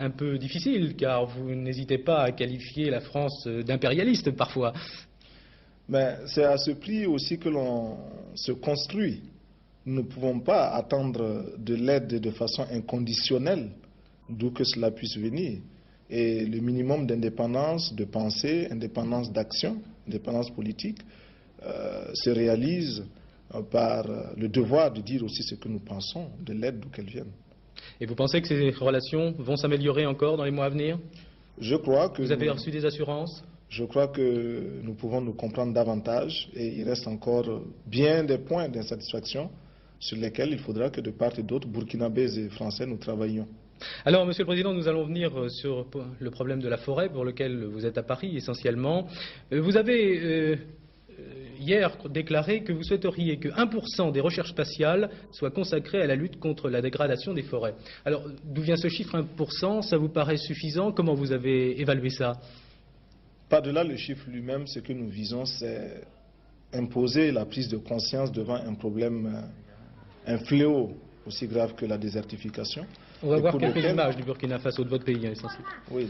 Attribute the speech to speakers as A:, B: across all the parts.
A: un peu difficile, car vous n'hésitez pas à qualifier la France d'impérialiste parfois.
B: Mais c'est à ce prix aussi que l'on se construit. Nous ne pouvons pas attendre de l'aide de façon inconditionnelle, d'où que cela puisse venir. Et le minimum d'indépendance de pensée, indépendance d'action, indépendance politique, se réalise par le devoir de dire aussi ce que nous pensons de l'aide d'où qu'elle vienne.
A: Et vous pensez que ces relations vont s'améliorer encore dans les mois à venir?
B: Je crois que
A: vous avez reçu des assurances?
B: Je crois que nous pouvons nous comprendre davantage et il reste encore bien des points d'insatisfaction sur lesquels il faudra que de part et d'autre, burkinabés et français, nous travaillions.
A: Alors, Monsieur le Président, nous allons venir sur le problème de la forêt pour lequel vous êtes à Paris essentiellement. Vous avez hier déclaré que vous souhaiteriez que 1% des recherches spatiales soit consacré à la lutte contre la dégradation des forêts. Alors, d'où vient ce chiffre 1%? Ça vous paraît suffisant? Comment vous avez évalué ça?
B: Par-delà le chiffre lui-même, ce que nous visons, c'est imposer la prise de conscience devant un problème, un fléau aussi grave que la désertification.
A: On va voir quelques images du Burkina Faso, de votre pays, essentiellement.
B: Oui.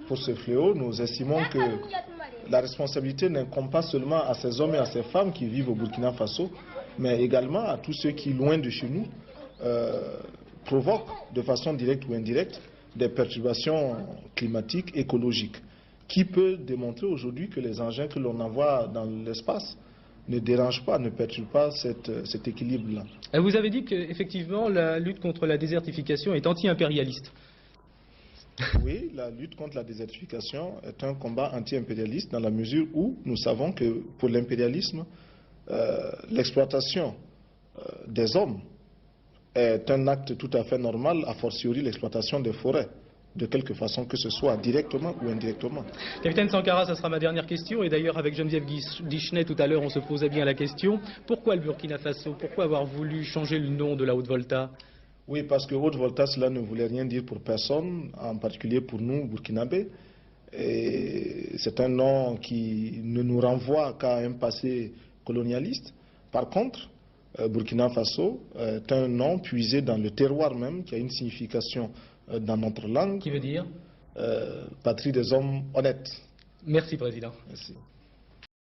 B: Pour ce fléau, nous estimons que la responsabilité n'incombe pas seulement à ces hommes et à ces femmes qui vivent au Burkina Faso, mais également à tous ceux qui, loin de chez nous, provoquent de façon directe ou indirecte des perturbations climatiques, écologiques. Qui peut démontrer aujourd'hui que les engins que l'on envoie dans l'espace ne dérangent pas, ne perturbent pas cet équilibre-là?
A: Vous avez dit qu'effectivement la lutte contre la désertification est anti-impérialiste.
B: Oui, la lutte contre la désertification est un combat anti-impérialiste dans la mesure où nous savons que pour l'impérialisme, l'exploitation des hommes est un acte tout à fait normal, a fortiori l'exploitation des forêts, de quelque façon que ce soit, directement ou indirectement.
A: Capitaine Sankara, ça sera ma dernière question, et d'ailleurs avec Geneviève Guichenet tout à l'heure on se posait bien la question. Pourquoi le Burkina Faso? Pourquoi avoir voulu changer le nom de la Haute-Volta?
B: Oui, parce que Haute-Volta, cela ne voulait rien dire pour personne, en particulier pour nous, burkinabés. Et c'est un nom qui ne nous renvoie qu'à un passé colonialiste. Par contre, Burkina Faso est un nom puisé dans le terroir même, qui a une signification dans notre langue.
A: Qui veut dire
B: patrie des hommes honnêtes.
A: Merci, Président.
B: Merci.